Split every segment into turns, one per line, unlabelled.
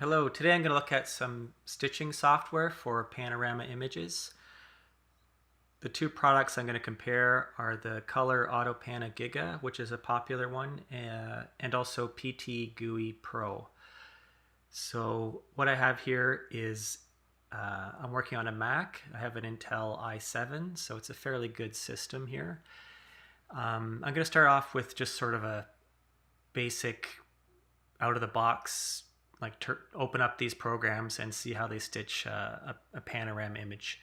Hello, today I'm going to look at some stitching software for panorama images. The two products I'm going to compare are the color AutoPano Giga, which is a popular one, and also PTGui Pro. So what I have here is I'm working on a Mac. I have an Intel i7, so it's a fairly good system here. I'm going to start off with just sort of a basic out of the box, like open up these programs and see how they stitch a panorama image.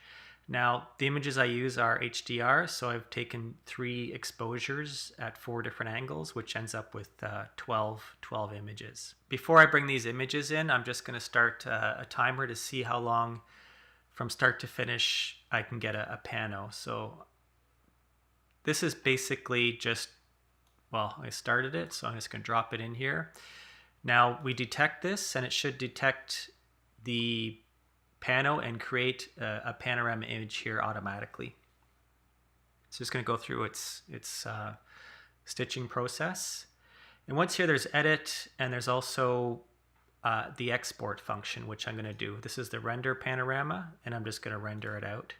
Now, the images I use are HDR, so I've taken 3 exposures at 4 different angles, which ends up with 12 images. Before I bring these images in, I'm just going to start a timer to see how long from start to finish I can get a pano. So this is basically just, well, I started it, so I'm just going to drop it in here. Now we detect this, and it should detect the pano and create a panorama image here automatically. So it's going to go through its stitching process. And once here, there's edit, and there's also the export function, which I'm going to do. This is the render panorama, and I'm just going to render it out.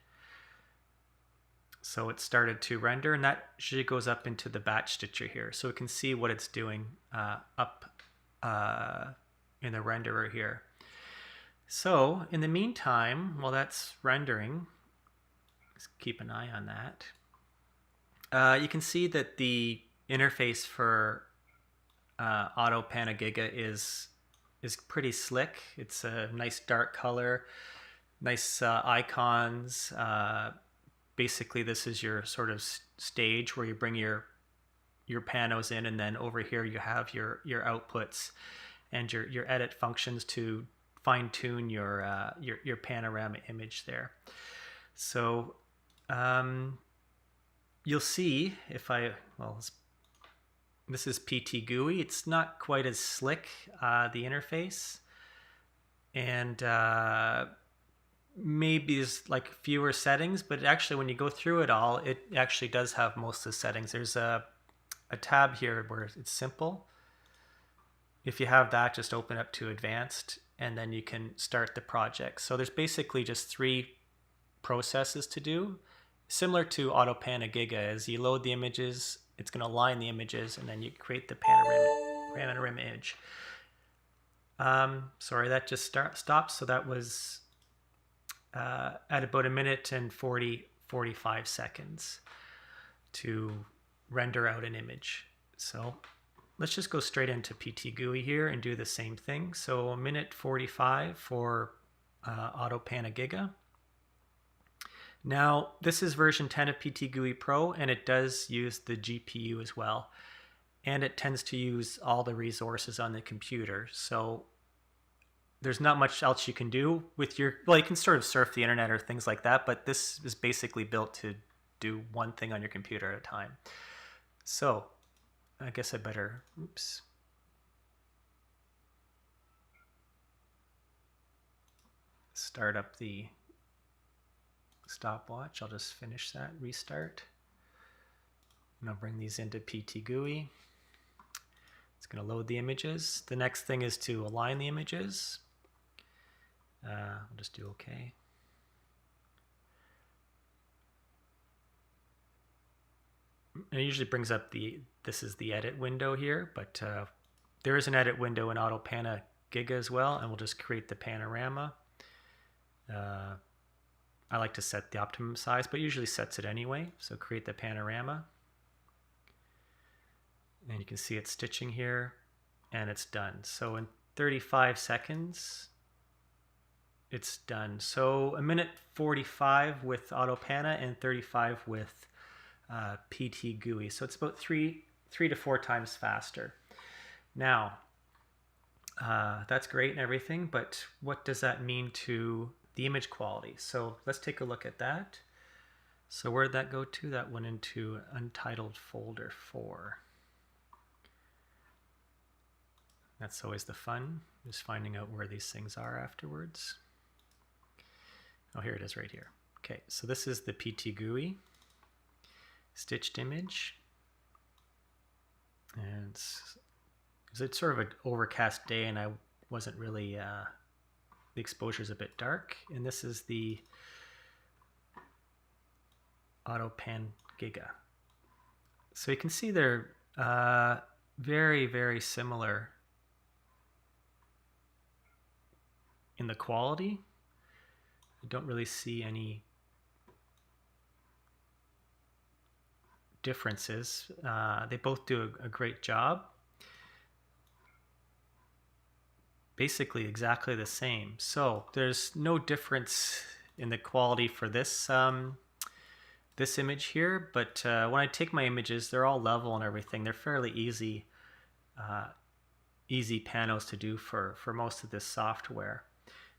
So it started to render, and that usually goes up into the batch stitcher here. So we can see what it's doing up in the renderer here. So in the meantime, while that's rendering, let's keep an eye on that. You can see that the interface for AutoPano Giga is pretty slick. It's a nice dark color, nice icons. Basically, this is your sort of stage where you bring your panos in, and then over here you have your outputs and your edit functions to fine-tune your panorama image there. So you'll see if this is PTGui. It's not quite as slick, the interface, and maybe there's like fewer settings, but actually when you go through it all, it actually does have most of the settings. There's a tab here where it's simple. If you have that, just open up to advanced, and then you can start the project. So there's basically just 3 processes to do, similar to AutoPano Giga. As you load the images, it's going to align the images, and then you create the panorama image. Sorry, that just stopped. So that was at about 1 minute and 45 seconds to render out an image. So let's just go straight into PTGui here and do the same thing. So 1 minute 45 for AutoPano Giga. Now this is version 10 of PTGui Pro, and it does use the GPU as well, and it tends to use all the resources on the computer. So there's not much else you can do with you can sort of surf the internet or things like that, but this is basically built to do one thing on your computer at a time. So I guess I better, start up the stopwatch. I'll just finish that, restart. And I'll bring these into PTGui. It's going to load the images. The next thing is to align the images. I'll just do OK. And it usually brings up this is the edit window here, but there is an edit window in AutoPano Giga as well, and we'll just create the panorama. I like to set the optimum size, but usually sets it anyway. So create the panorama. And you can see it's stitching here, and it's done. So in 35 seconds, it's done. So 1 minute 45 with AutoPano and 35 with PTGui. So it's about 3 to 4 times faster. Now, that's great and everything, but what does that mean to the image quality? So let's take a look at that. So where'd that go to? That went into Untitled Folder 4. That's always the fun, just finding out where these things are afterwards. Oh, here it is right here. Okay, so this is the PTGui stitched image. And it's sort of an overcast day, and I wasn't really, the exposure is a bit dark. And this is the AutoPano Giga. So you can see they're very, very similar in the quality. I don't really see any differences. They both do a great job. Basically exactly the same. So there's no difference in the quality for this this image here, but when I take my images, they're all level and everything. They're fairly easy easy panos to do for most of this software.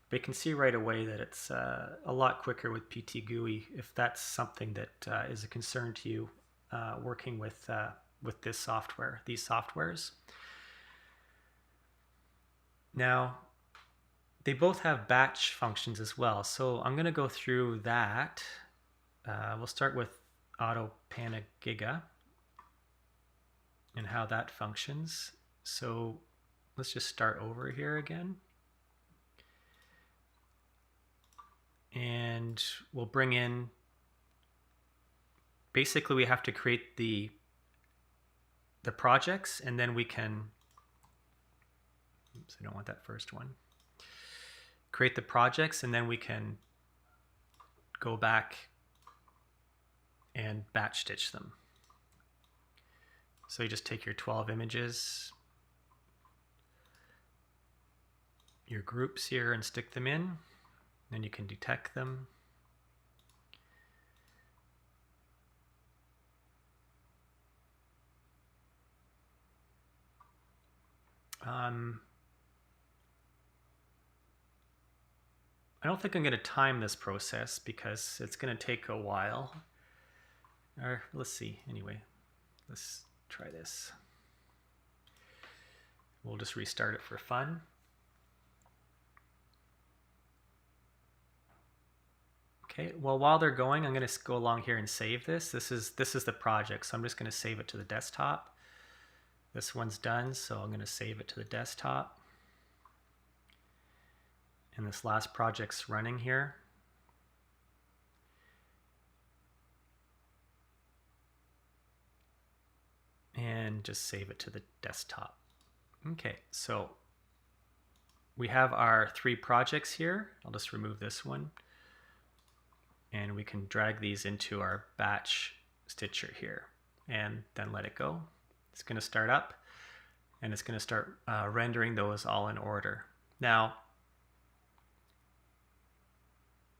But you can see right away that it's a lot quicker with PTGui if that's something that is a concern to you working with this software, these softwares. Now, they both have batch functions as well, so I'm going to go through that. We'll start with AutoPano Giga and how that functions. So let's just start over here again. And we'll bring in, basically we have to create the projects, and then we can, oops, I don't want that first one. Create the projects, and then we can go back and batch stitch them. So you just take your 12 images, your groups here, and stick them in. Then you can detect them. I don't think I'm going to time this process because it's going to take a while. Or let's see, anyway, let's try this. We'll just restart it for fun. Okay, well, while they're going, I'm going to go along here and save this. This is the project, so I'm just going to save it to the desktop. This one's done, so I'm going to save it to the desktop. And this last project's running here. And just save it to the desktop. Okay, so we have our 3 projects here. I'll just remove this one. And we can drag these into our batch stitcher here and then let it go. It's going to start up and it's going to start rendering those all in order. Now,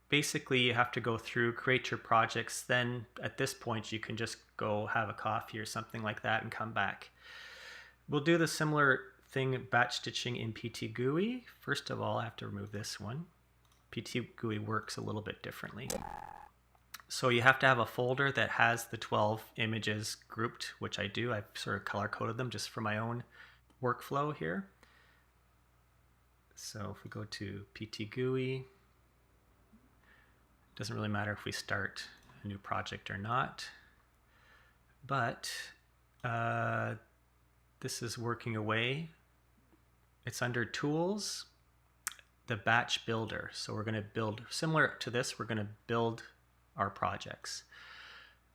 basically you have to go through, create your projects, then at this point you can just go have a coffee or something like that and come back. We'll do the similar thing, batch stitching in PTGui. First of all, I have to remove this one. PTGui works a little bit differently. So you have to have a folder that has the 12 images grouped, which I do. I've sort of color coded them just for my own workflow here. So if we go to PTGui, it doesn't really matter if we start a new project or not, but this is working away. It's under Tools, the Batch Builder. So we're going to build, similar to this, we're going to build our projects.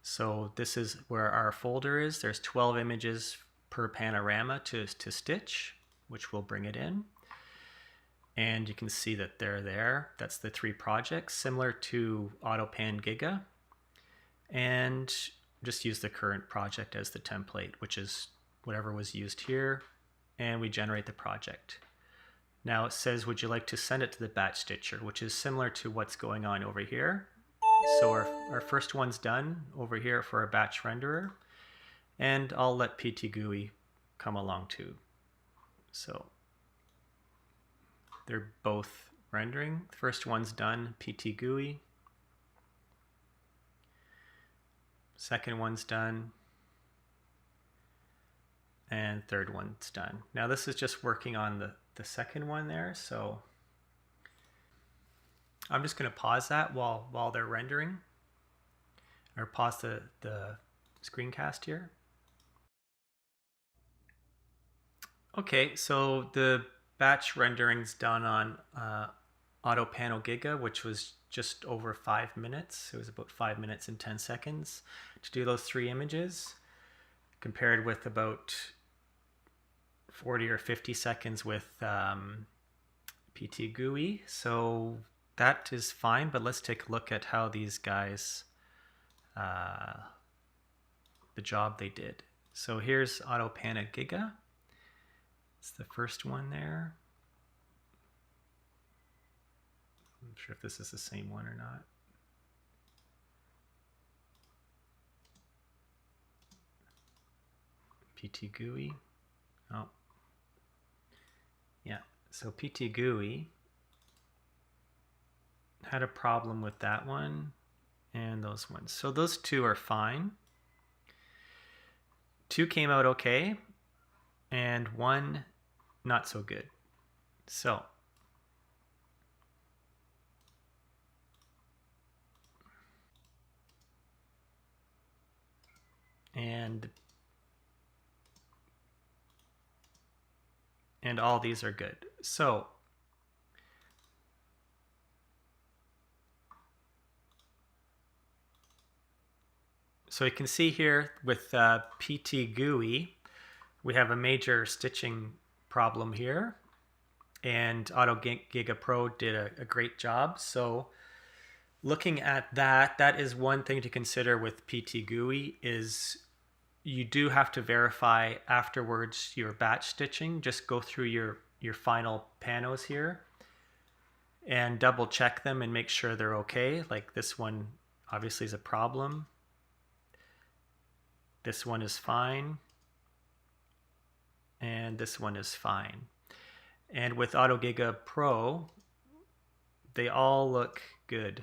So this is where our folder is. There's 12 images per panorama to stitch, which will bring it in. And you can see that they're there. That's the 3 projects, similar to AutoPano Giga. And just use the current project as the template, which is whatever was used here. And we generate the project. Now it says, would you like to send it to the batch stitcher, which is similar to what's going on over here. So our first one's done over here for our batch renderer. And I'll let PTGui come along too. So they're both rendering. The first one's done, PTGui. Second one's done. And third one's done. Now this is just working on the second one there, so I'm just going to pause that while they're rendering, or pause the screencast here. Okay, so the batch renderings done on AutoPano Giga, which was just over 5 minutes. It was about 5 minutes and 10 seconds to do those 3 images, compared with about 40 or 50 seconds with PTGui. So that is fine, but let's take a look at how these guys, the job they did. So here's AutoPano Giga. It's the first one there. I'm not sure if this is the same one or not. PTGui. Oh. Yeah, so PTGui had a problem with that one and those ones. So those 2 are fine. 2 came out okay, and 1 not so good. So and all these are good. So you can see here with PTGui, we have a major stitching problem here, and Giga Pro did a great job. So looking at that, that is one thing to consider with PTGui, is you do have to verify afterwards your batch stitching. Just go through your final panos here and double check them and make sure they're okay. Like this one obviously is a problem. This one is fine. And this one is fine. And with Giga Pro, they all look good.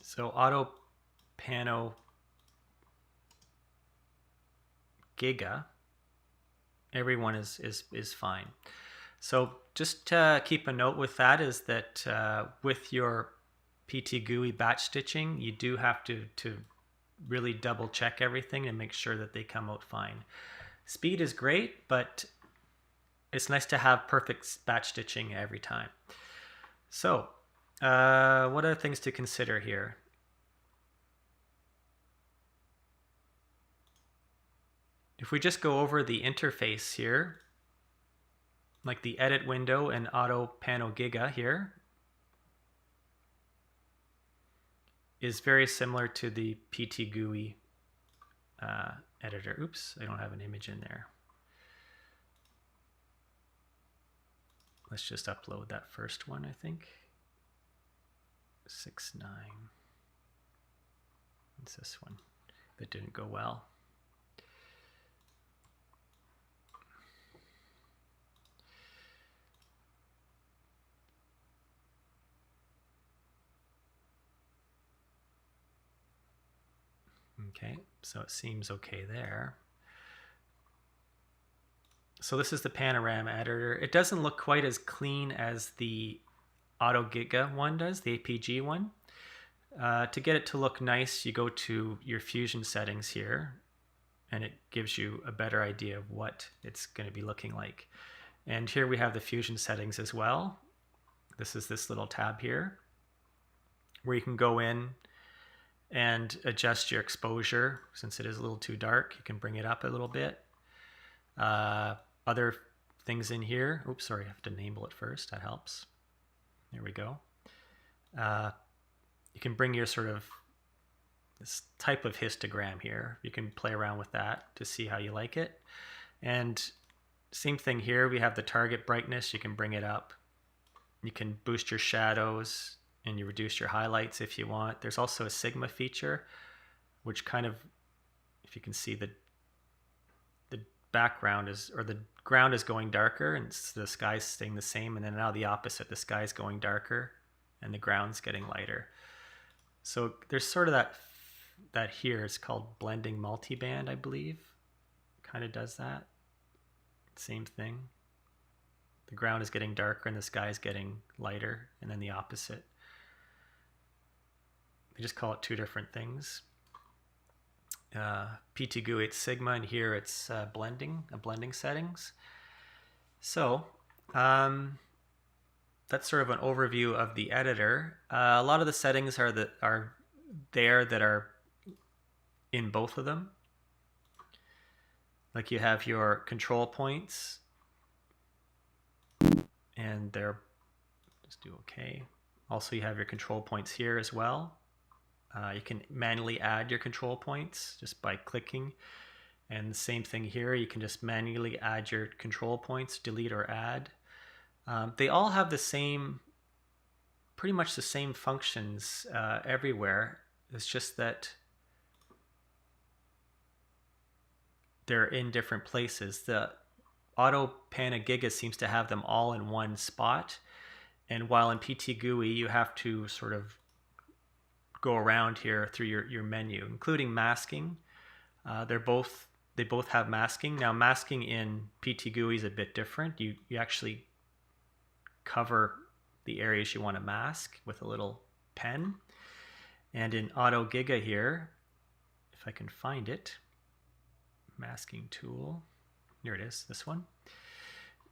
So AutoPano Giga, everyone is fine. So just keep a note with that, is that with your PTGui batch stitching, you do have to really double check everything and make sure that they come out fine. Speed is great, but it's nice to have perfect batch stitching every time. So what are things to consider here? If we just go over the interface here, like the edit window and AutoPano Giga here is very similar to the PTGui editor. Oops, I don't have an image in there. Let's just upload that first one, I think. 6.9. It's this one that didn't go well. Okay, so it seems okay there. So this is the Panorama Editor. It doesn't look quite as clean as the AutoGiga one does, the APG one. To get it to look nice, you go to your Fusion settings here, and it gives you a better idea of what it's going to be looking like. And here we have the Fusion settings as well. This is this little tab here, where you can go in and adjust your exposure. Since it is a little too dark, you can bring it up a little bit. Other things in here, oops, sorry, I have to enable it first, that helps. There we go. You can bring your sort of this type of histogram here. You can play around with that to see how you like it. And same thing here, we have the target brightness, you can bring it up. You can boost your shadows, and you reduce your highlights if you want. There's also a Sigma feature, which kind of, if you can see, the background is, or the ground is going darker and the sky's staying the same, and then now the opposite, the sky's going darker and the ground's getting lighter. So there's sort of that here, it's called blending multiband, I believe. Kind of does that. Same thing. The ground is getting darker and the sky is getting lighter, and then the opposite. They just call it two different things. PTGui it's Sigma, and here it's blending settings. So that's sort of an overview of the editor. A lot of the settings are there that are in both of them. Like you have your control points, and they're just do OK. Also, you have your control points here as well. You can manually add your control points just by clicking. And the same thing here, you can just manually add your control points, delete or add. They all have the same, pretty much the same functions everywhere. It's just that they're in different places. The AutoPano Giga seems to have them all in one spot. And while in PTGui, you have to sort of go around here through your menu, including masking. They both have masking. Now, masking in PTGui is a bit different. You actually cover the areas you want to mask with a little pen. And in Auto Giga here, if I can find it, masking tool, here it is, this one.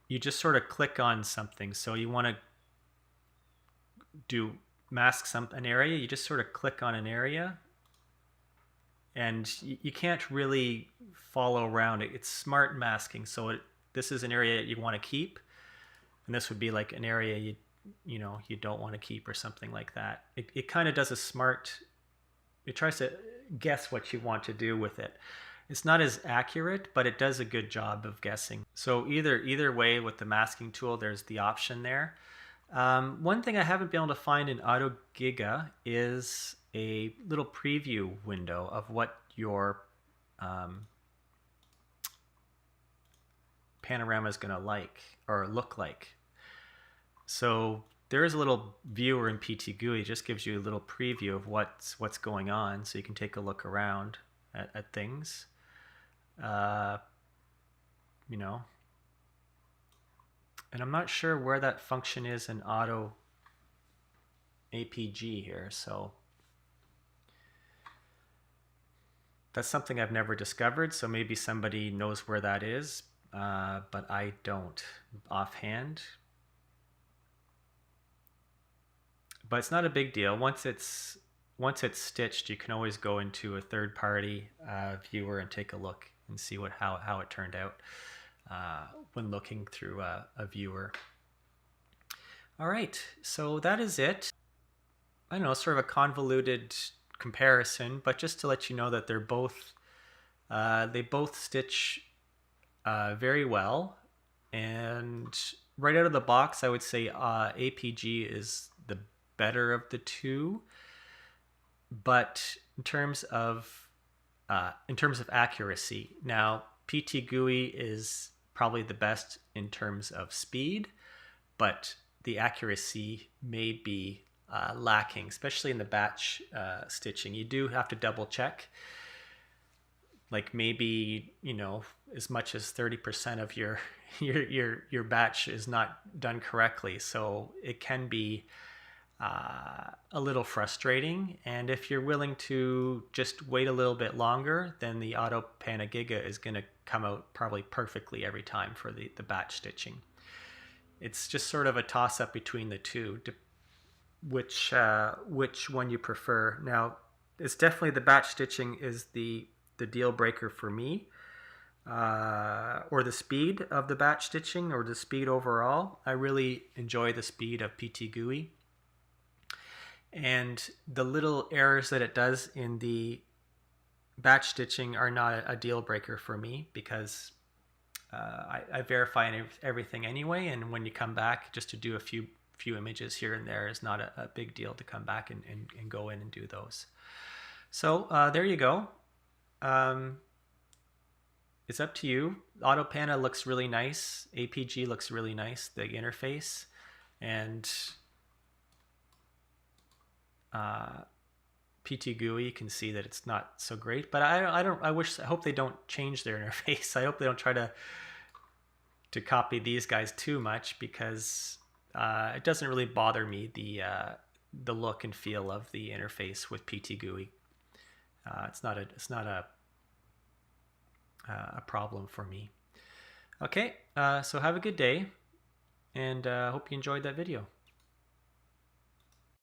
You just sort of click on something. So you want to mask an area, you just sort of click on an area, and you can't really follow around it. It's smart masking, so this is an area you want to keep, and this would be like an area you don't want to keep or something like that. It kind of does a smart, it tries to guess what you want to do with it. It's not as accurate, but it does a good job of guessing. So either way with the masking tool, there's the option there. One thing I haven't been able to find in Auto Giga is a little preview window of what your panorama is going to look like. So there is a little viewer in PTGui. It just gives you a little preview of what's going on, so you can take a look around at things. And I'm not sure where that function is in Auto APG here, so that's something I've never discovered, so maybe somebody knows where that is, but I don't offhand. But it's not a big deal. Once it's stitched, you can always go into a third-party viewer and take a look and see how it turned out when looking through a viewer. All right, so that is it. I don't know, sort of a convoluted comparison, but just to let you know that they both stitch very well. And right out of the box, I would say APG is the better of the two. But in terms of accuracy, now PTGui is probably the best in terms of speed, but the accuracy may be lacking, especially in the batch stitching. You do have to double check. Like maybe, as much as 30% of your batch is not done correctly. So it can be a little frustrating. And if you're willing to just wait a little bit longer, then the AutoPano Giga is going to come out probably perfectly every time for the batch stitching. It's just sort of a toss-up between the two, which one you prefer. Now, it's definitely the batch stitching is the deal breaker for me, or the speed of the batch stitching, or the speed overall. I really enjoy the speed of PTGui. And the little errors that it does in the batch stitching are not a deal breaker for me, because I verify everything anyway, and when you come back just to do a few images here and there is not a big deal to come back and go in and do those. So there you go. It's up to you. AutoPano looks really nice. APG looks really nice, the interface. And PTGui, you can see that it's not so great, but I hope they don't change their interface. I hope they don't try to copy these guys too much, because it doesn't really bother me, the look and feel of the interface with PTGui. It's not a a problem for me. Okay, so have a good day, and hope you enjoyed that video.